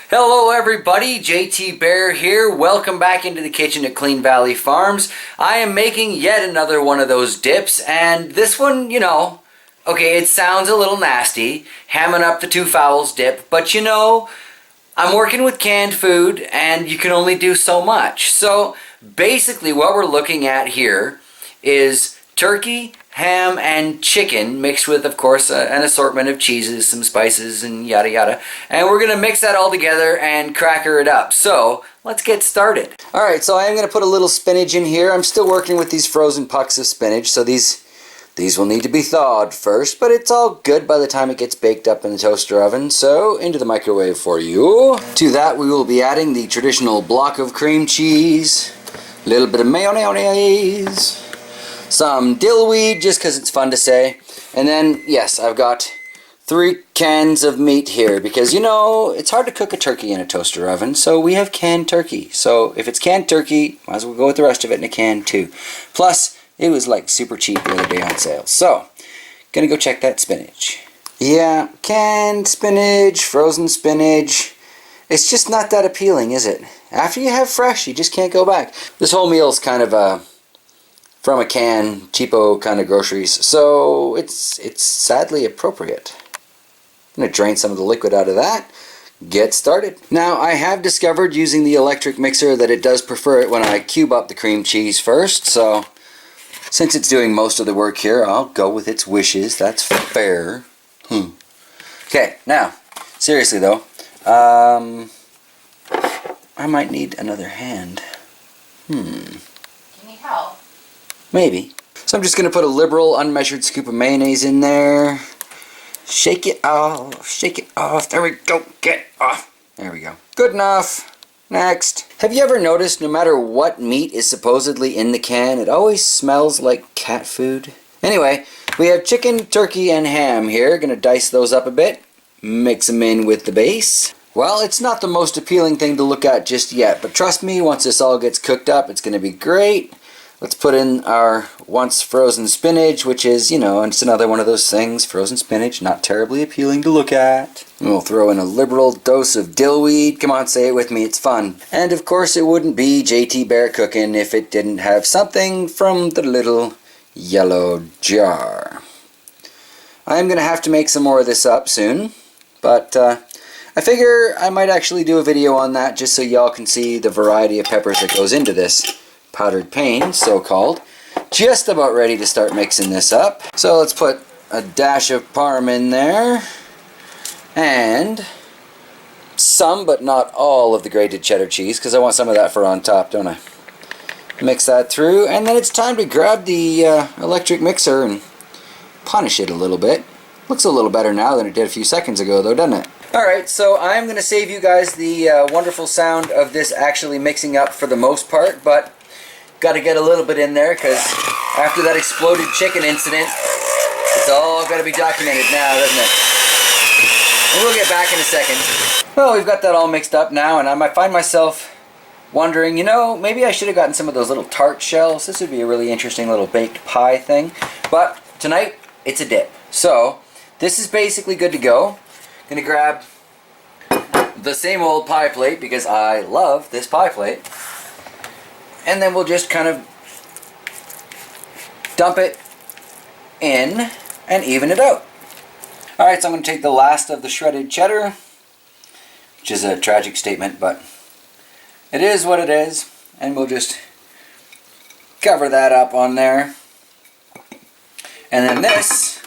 Hello everybody, JT Bear here. Welcome back into the kitchen at Clean Valley Farms. I am making yet another one of those dips, and this one, okay, it sounds a little nasty, hamming up the 2 Fowls dip, but I'm working with canned food and you can only do so much. So basically what we're looking at here is turkey, ham, and chicken mixed with, of course, an assortment of cheeses, some spices, and yada yada. And we're going to mix that all together and cracker it up. So let's get started. Alright, so I am going to put a little spinach in here. I'm still working with these frozen pucks of spinach, so these will need to be thawed first, but it's all good by the time it gets baked up in the toaster oven. So into the microwave for you. To that we will be adding the traditional block of cream cheese, a little bit of mayonnaise, some dill weed, just because it's fun to say. And then, yes, I've got 3 cans of meat here because, it's hard to cook a turkey in a toaster oven, so we have canned turkey. So if it's canned turkey, might as well go with the rest of it in a can too. Plus, it was like super cheap the other day on sale. So, gonna go check that spinach. Yeah, canned spinach, frozen spinach. It's just not that appealing, is it? After you have fresh, you just can't go back. This whole meal's kind of from a can, cheapo kind of groceries, so it's sadly appropriate. I'm going to drain some of the liquid out of that, get started. Now I have discovered using the electric mixer that it does prefer it when I cube up the cream cheese first, so since it's doing most of the work here, I'll go with its wishes. That's fair. Okay, now, seriously though, I might need another hand. Do you need help? Maybe. So I'm just going to put a liberal unmeasured scoop of mayonnaise in there. Shake it off. Shake it off. There we go. Get off. There we go. Good enough. Next. Have you ever noticed no matter what meat is supposedly in the can, it always smells like cat food? Anyway, we have chicken, turkey, and ham here. Going to dice those up a bit. Mix them in with the base. Well, it's not the most appealing thing to look at just yet, but trust me, once this all gets cooked up, it's going to be great. Let's put in our once frozen spinach, which is, it's another one of those things. Frozen spinach, not terribly appealing to look at. And we'll throw in a liberal dose of dill weed. Come on, say it with me, it's fun. And of course, it wouldn't be JT Bear cooking if it didn't have something from the little yellow jar. I'm going to have to make some more of this up soon, but I figure I might actually do a video on that just so y'all can see the variety of peppers that goes into this powdered pain, so-called. Just about ready to start mixing this up. So let's put a dash of parm in there. And some, but not all, of the grated cheddar cheese, because I want some of that for on top, don't I? Mix that through, and then it's time to grab the electric mixer and punish it a little bit. Looks a little better now than it did a few seconds ago, though, doesn't it? Alright, so I'm going to save you guys the wonderful sound of this actually mixing up for the most part, but got to get a little bit in there because after that exploded chicken incident, it's all got to be documented now, doesn't it? And we'll get back in a second. Well, we've got that all mixed up now, and I might find myself wondering, maybe I should have gotten some of those little tart shells. This would be a really interesting little baked pie thing. But tonight, it's a dip. So, this is basically good to go. Gonna grab the same old pie plate because I love this pie plate. And then we'll just kind of dump it in and even it out. Alright, so I'm going to take the last of the shredded cheddar, which is a tragic statement, but it is what it is, and we'll just cover that up on there. And then this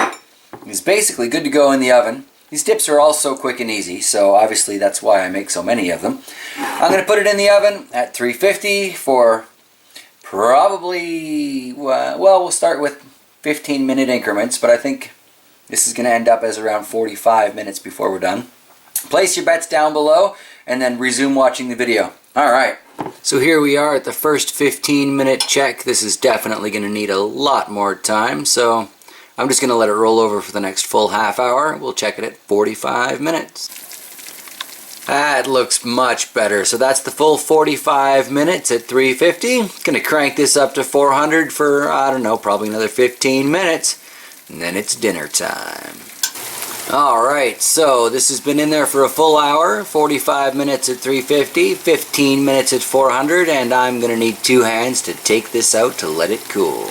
is basically good to go in the oven. These dips are all so quick and easy, so obviously that's why I make so many of them. I'm going to put it in the oven at 350 for probably, well, we'll start with 15-minute increments, but I think this is going to end up as around 45 minutes before we're done. Place your bets down below, and then resume watching the video. Alright, so here we are at the first 15-minute check. This is definitely going to need a lot more time, so I'm just going to let it roll over for the next full half hour. We'll check it at 45 minutes. That looks much better. So that's the full 45 minutes at 350. Going to crank this up to 400 for, I don't know, probably another 15 minutes. And then it's dinner time. Alright, so this has been in there for a full hour, 45 minutes at 350, 15 minutes at 400, and I'm going to need 2 hands to take this out to let it cool.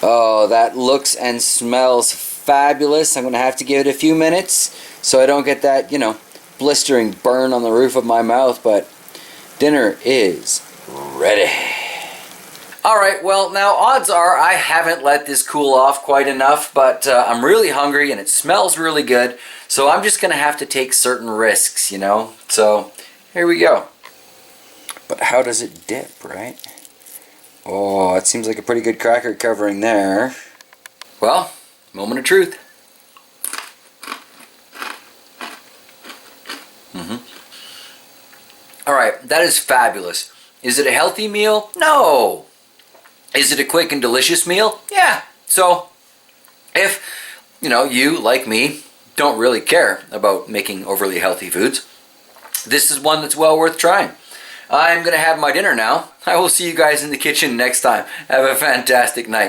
Oh, that looks and smells fabulous. I'm going to have to give it a few minutes so I don't get that, blistering burn on the roof of my mouth, but dinner is ready. Alright, well, now odds are I haven't let this cool off quite enough, but I'm really hungry and it smells really good, so I'm just going to have to take certain risks, So, here we go. But how does it dip, right? Oh, it seems like a pretty good cracker covering there. Well, moment of truth. Alright, that is fabulous. Is it a healthy meal? No! Is it a quick and delicious meal? Yeah. So, if, you, like me, don't really care about making overly healthy foods, this is one that's well worth trying. I'm going to have my dinner now. I will see you guys in the kitchen next time. Have a fantastic night.